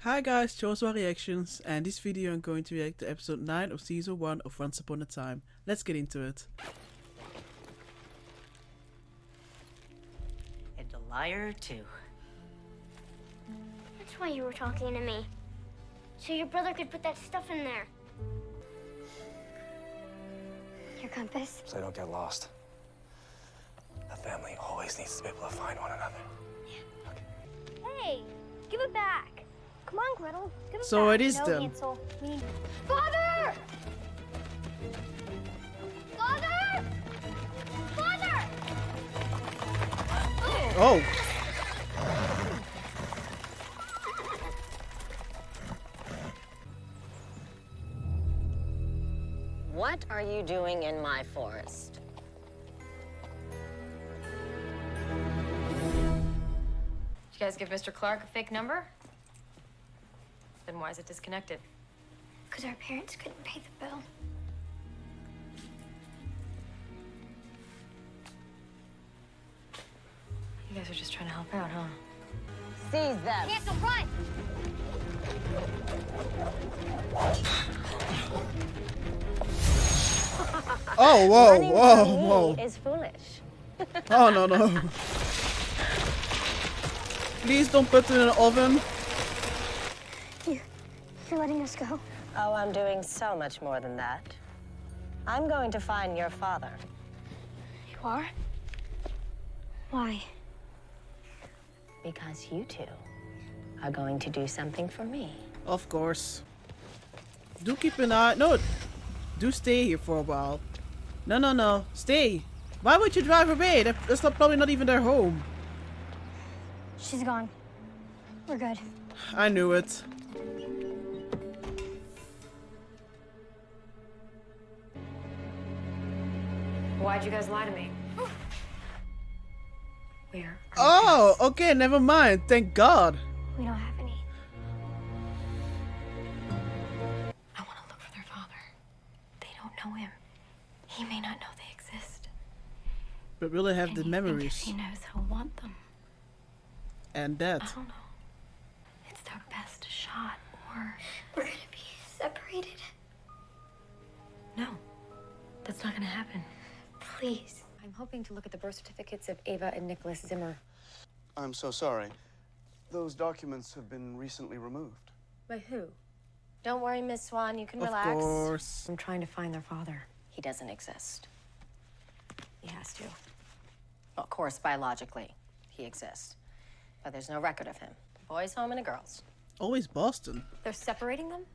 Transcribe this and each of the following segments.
Hi guys, Joshua Reactions, and this video I'm going to react to episode 9 of season 1 of Once Upon a Time. Let's get into it. And a liar too. That's why you were talking to me. So your brother could put that stuff in there. Your compass? So they don't get lost. A family always needs to be able to find one another. Yeah. Okay. Hey, give it back. Come on, Gretel. Give it So back. it is no, them. Hansel. We need... Father! Father! Father! Oh! What are you doing in my forest? Did you guys give Mr. Clark a fake number? Then why is it disconnected? Because our parents couldn't pay the bill. You guys are just trying to help out, huh? Seize them. Hansel, run! Oh, whoa, Running whoa, from me whoa. is foolish. Oh, no, no. Please don't put it in an oven. You're letting us go? Oh, I'm doing so much more than that. I'm going to find your father. You are? Why? Because you two are going to do something for me. Of course. Do keep an eye. No, do stay here for a while. No, no, no. Stay. Why would you drive away? That's probably not even their home. She's gone. We're good. I knew it. Why'd you guys lie to me? Where? Oh, okay, never mind. Thank God. We don't have any. I want to look for their father. They don't know him. He may not know they exist. But will they have And the he memories? thinks he knows he'll want them. And that. I don't know. It's their best shot, or We're gonna be separated. no, that's not gonna happen. Please. I'm hoping to look at the birth certificates of Ava and Nicholas Zimmer. I'm so sorry. Those documents have been recently removed. By who? Don't worry, Miss Swan. You can Of relax. course. I'm trying to find their father. He doesn't exist. He has to. Of course, biologically, he exists. But there's no record of him. A boy's home and a girl's. Always Boston. They're separating them?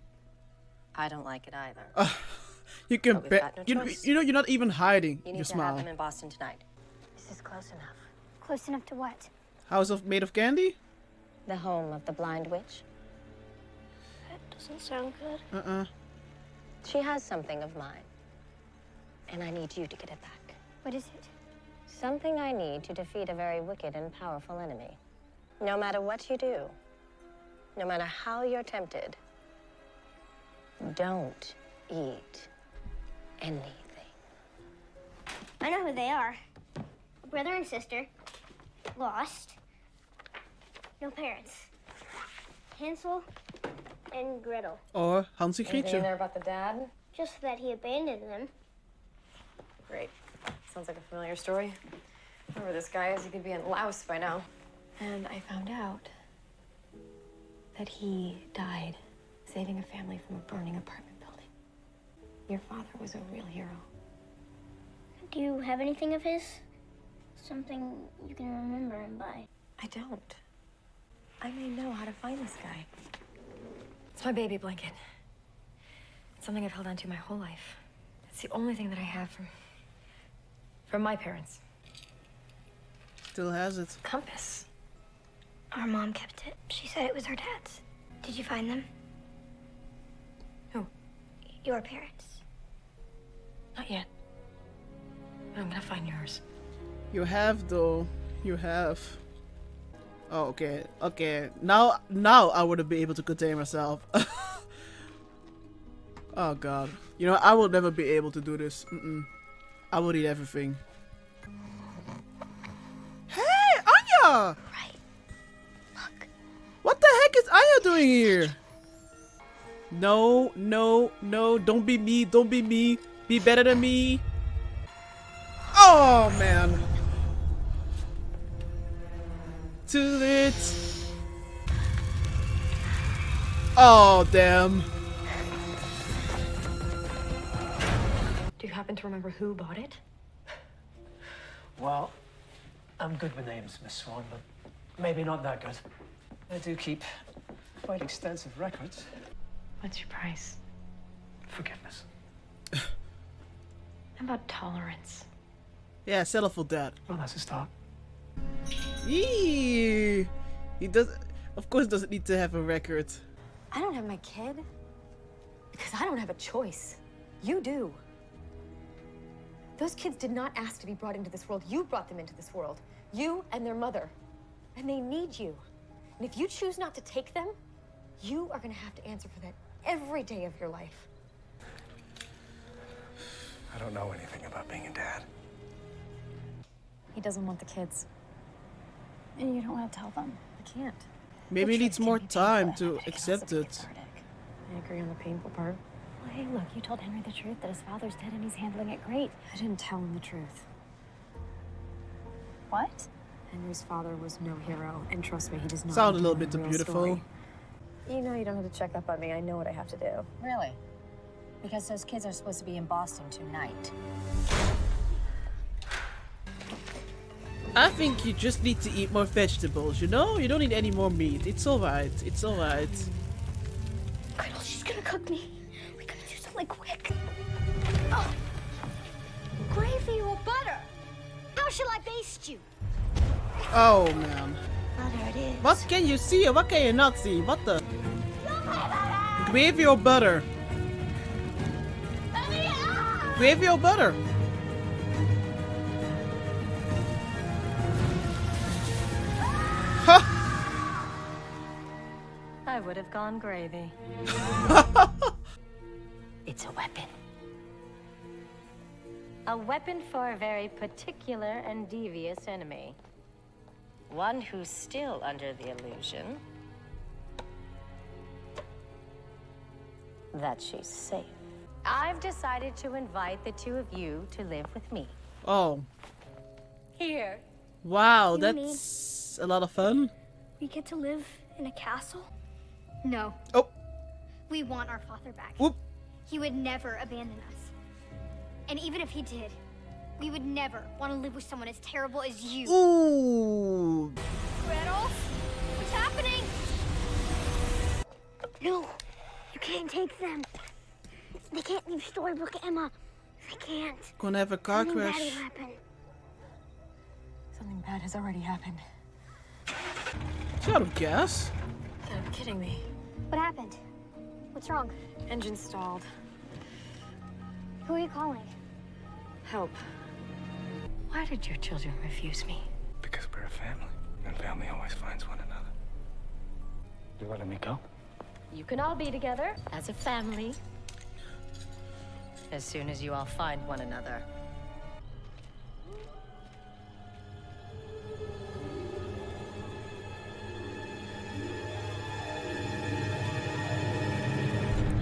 I don't like it either. You can But we've bet. got no You choice. know, you're not even hiding You your need to have smile. them in Boston tonight. This is close enough. Close enough to what? House of made of candy? The home of the blind witch. That doesn't sound good. She has something of mine. And I need you to get it back. What is it? Something I need to defeat a very wicked and powerful enemy. No matter what you do, no matter how you're tempted, don't eat anything. I know who they are. A brother and sister. Lost. No parents. Hansel and Gretel. Or Hansie Anything in Grietje. there about the dad? Just that he abandoned them. Great. Sounds like a familiar story. Whoever this guy is, he could be in Laos by now. And I found out that he died saving a family from a burning apartment building. Your father was a real hero. Do you have anything of his? Something you can remember him by. I don't. I may know how to find this guy. It's my baby blanket. It's something I've held on to my whole life. It's the only thing that I have from my parents. Still has it. Compass. Our mom kept it. She said it was her dad's. Did you find them? Who? Your parents. Not yet. But I'm gonna find yours. You have though. You have. Oh, okay. Okay. Now I wouldn't be able to contain myself. Oh God. You know, I will never be able to do this. I will eat everything. Hey, Anya! Right. Look. What the heck is Anya doing here? No, no, no. Don't be me. Don't be me. Be better than me. Oh, man. Too late. Oh, damn. Do you happen to remember who bought it? Well, I'm good with names, Miss Swan, but maybe not that good. I do keep quite extensive records. What's your price? Forgiveness. How about tolerance? Yeah, settle for that. Well, that's a start. Eee. He does, of course, doesn't need to have a record. I don't have my kid because I don't have a choice. You do. Those kids did not ask to be brought into this world. You brought them into this world. You and their mother. And they need you. And if you choose not to take them, you are going to have to answer for that every day of your life. I don't know anything about being a dad. He doesn't want the kids. And you don't want to tell them. I can't. Maybe he needs more time to accept it. I agree on the painful part. Well, hey, look, you told Henry the truth that his father's dead and he's handling it great. I didn't tell him the truth. What? Henry's father was no hero, and trust me, he does not. Sound a need to little know bit the too real beautiful. story. You know you don't have to check up on me. I know what I have to do. Really? Because those kids are supposed to be in Boston tonight. I think you just need to eat more vegetables, you know? You don't need any more meat. It's alright. It's alright. Gretel, she's gonna cook me. We gotta do something quick. Oh. Gravy or butter? How shall I baste you? Oh, man. Butter it is. What can you see or what can you not see? What the? Gravy or butter? Gravy or butter? I would have gone gravy. It's a weapon. A weapon for a very particular and devious enemy. One who's still under the illusion that she's safe. I've decided to invite the two of you to live with me. Oh. Here. Wow, You and me. that's a lot of fun. We get to live in a castle? No. Oh. We want our father back. Whoop. He would never abandon us. And even if he did, we would never want to live with someone as terrible as you. Ooh. Gretel? What's happening? No, you can't take them. They can't leave Storybook Emma. They can't. Gonna have a car Something bad crash. will happen. Something bad has already happened. She got a gas. You gotta be kidding me. What happened? What's wrong? Engine stalled. Who are you calling? Help. Why did your children refuse me? Because we're a family, and family always finds one another. You letting me go? You can all be together as a family as soon as you all find one another.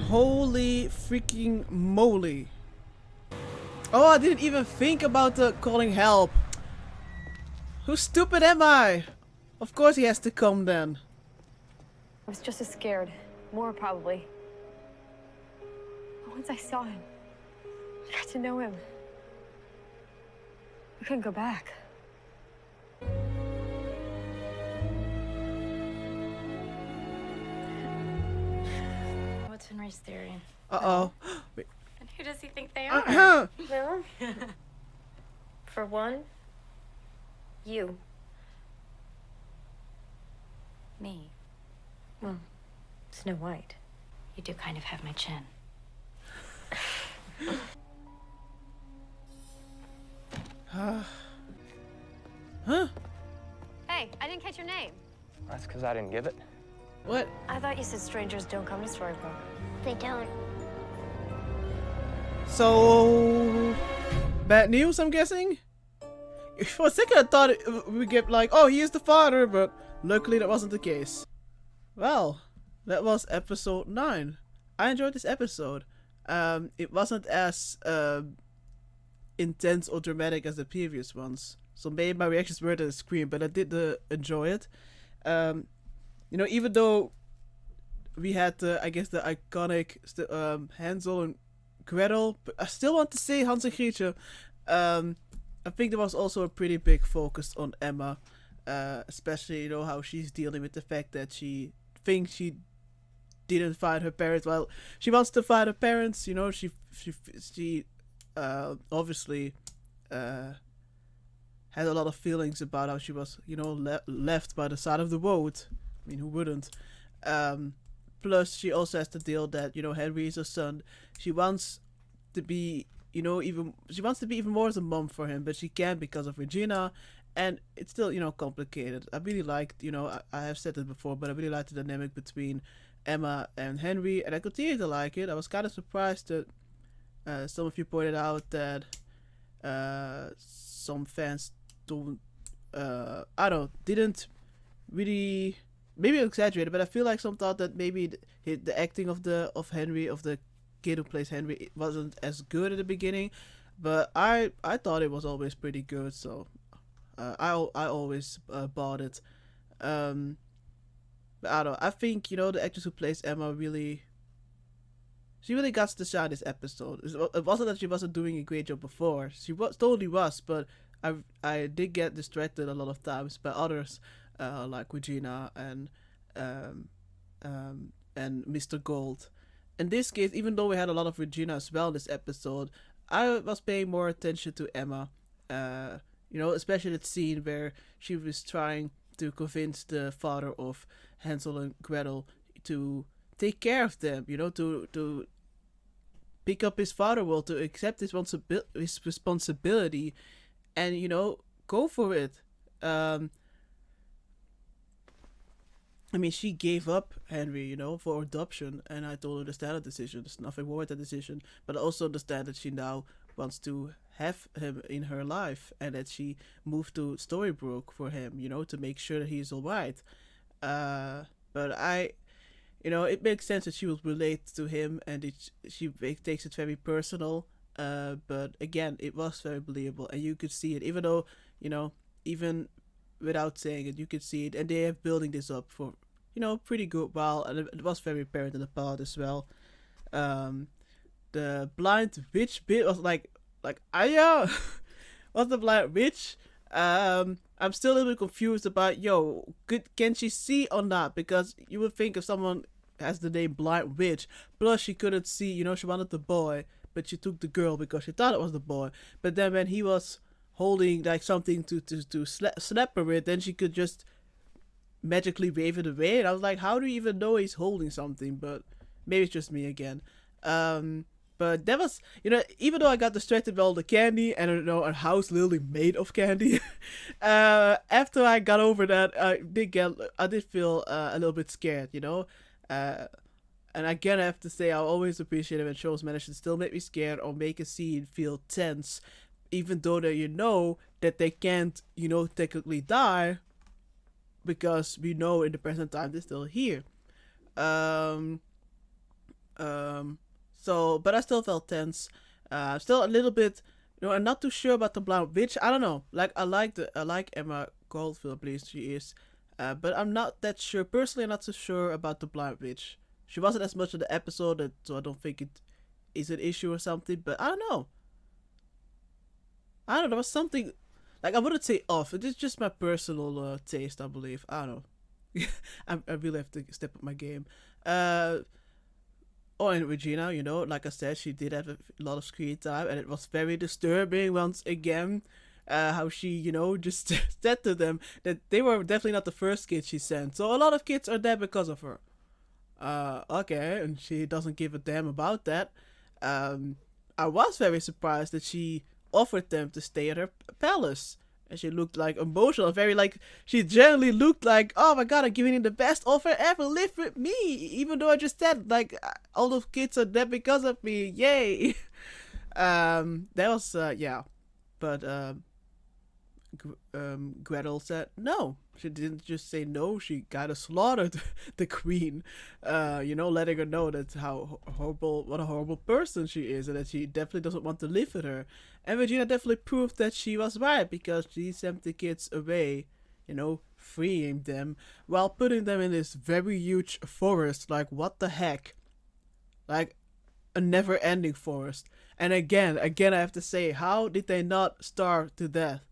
Holy freaking moly. Oh, I didn't even think about the calling help. How stupid am I? Of course he has to come then. I was just as scared. More, probably. But once I saw him, I got to know him. I couldn't go back. What's Henry's theory? Uh-oh. Wait. And who does he think they are? Uh-huh. Well, for one, you. Me. Well, Snow White. You do kind of have my chin. Huh? Hey, I didn't catch your name. That's because I didn't give it. What? I thought you said strangers don't come to Storybook. They don't. So... bad news, I'm guessing? For a second I thought we get like, oh, he is the father, but luckily that wasn't the case. Well, that was episode 9. I enjoyed this episode. It wasn't as intense or dramatic as the previous ones. So maybe my reactions weren't as scream, but I did enjoy it. Even though we had I guess the iconic Hansel and Gretel, but I still want to say Hans and Grietje. I think there was also a pretty big focus on Emma, especially how she's dealing with the fact that she thinks she didn't find her parents. Well, she wants to find her parents. She obviously had a lot of feelings about how she was left by the side of the road. I mean, who wouldn't? Plus, she also has to deal that Henry is her son. She wants to be even more as a mom for him, but she can't because of Regina, and it's still complicated. I really liked I have said it before, but I really liked the dynamic between Emma and Henry, and I continue to like it. I was kind of surprised that some of you pointed out that some fans didn't really, maybe I exaggerated, but I feel like some thought that maybe the acting of the kid who plays Henry, it wasn't as good at the beginning, but I thought it was always pretty good, so I always bought it. But I don't know, I think the actress who plays Emma really got to shine this episode. It wasn't that she wasn't doing a great job before. She totally was, but I did get distracted a lot of times by others, like Regina and Mr. Gold. In this case, even though we had a lot of Regina as well in this episode, I was paying more attention to Emma. Especially that scene where she was trying to convince the father of Hansel and Gretel to take care of them, to pick up his father role, to accept his responsibility, and go for it. I mean, she gave up Henry, for adoption, and I totally understand the decision. There's nothing wrong with that decision, but I also understand that she now wants to have him in her life, and that she moved to Storybrooke for him, to make sure that he's alright. But it makes sense that she will relate to him, and she takes it very personal. But again, it was very believable, and you could see it, even though, even without saying it, you could see it, and they have building this up for pretty good while, and it was very apparent in the part as well. The blind witch bit was like Aya. What's the blind witch? I'm still a little bit confused about can she see or not, because you would think if someone has the name blind witch, plus she couldn't see, she wanted the boy, but she took the girl because she thought it was the boy, but then when he was holding like something to slap her with, then she could just magically wave it away, and I was like, how do you even know he's holding something? But maybe it's just me again. But that was, even though I got distracted by all the candy and a house literally made of candy, after I got over that, I did feel a little bit scared, and again, I have to say, I always appreciate it when shows manage to still make me scared or make a scene feel tense, even though that that they can't, technically die, because we know in the present time they're still here. So, but I still felt tense. Still a little bit, I'm not too sure about the blind witch. I don't know. Like, I like Emma Goldfield, I believe she is. But I'm not that sure. Personally, I'm not so sure about the blind witch. She wasn't as much in the episode, so I don't think it is an issue or something. But I don't know. There was something, like, I wouldn't say off. It is just my personal taste, I believe. I don't know. I really have to step up my game. And Regina, like I said, she did have a lot of screen time, and it was very disturbing once again. How she, just said to them that they were definitely not the first kids she sent. So a lot of kids are dead because of her. Okay, and she doesn't give a damn about that. I was very surprised that she offered them to stay at her palace. And she looked like emotional, she generally looked like, oh my god, I'm giving you the best offer ever, live with me. Even though I just said, all those kids are dead because of me, yay. That was, yeah. But, Gretel said no. She didn't just say no. She kind of slaughtered the queen. You know, letting her know that what a horrible person she is, and that she definitely doesn't want to live with her. And Regina definitely proved that she was right, because she sent the kids away, you know, freeing them while putting them in this very huge forest. Like, what the heck? Like, a never-ending forest. And again, I have to say, how did they not starve to death?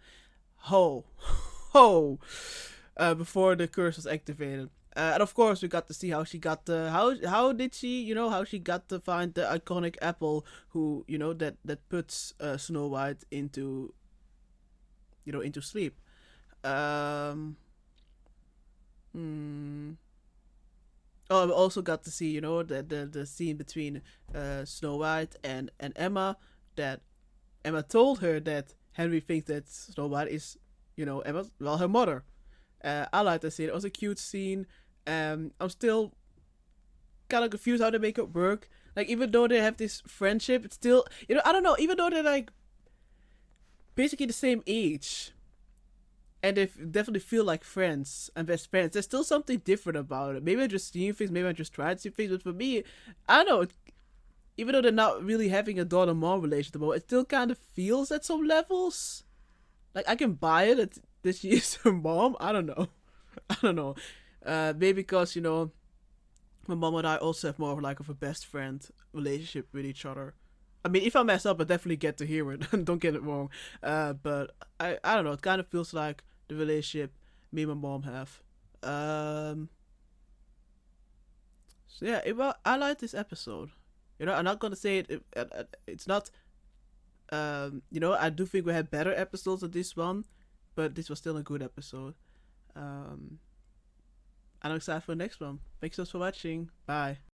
Before the curse was activated. And of course, we got to see how she got the how did she, you know, how she got to find the iconic apple, who, you know, that puts Snow White into, you know, into sleep. Oh, we also got to see, you know, the scene between Snow White and Emma, that Emma told her that Henry thinks that Snow White is, you know, Emma's, well, her mother. I like that scene. It was a cute scene. I'm still kind of confused how they make it work. Like, even though they have this friendship, it's still, you know, I don't know, even though they're like basically the same age, and they definitely feel like friends and best friends, there's still something different about it. Maybe I'm just seeing things, maybe I'm just trying to see things, but for me, I don't know, even though they're not really having a daughter-mom relationship, it still kind of feels at some levels. Like, I can buy it that she is her mom. I don't know. Maybe because, you know, my mom and I also have more of like of a best friend relationship with each other. I mean, if I mess up, I definitely get to hear it. Don't get it wrong. But I don't know. It kind of feels like the relationship me and my mom have. So yeah, I like this episode. You know, I'm not gonna say it's not. You know, I do think we had better episodes than this one, but this was still a good episode. I'm excited for the next one. Thanks so much for watching. Bye.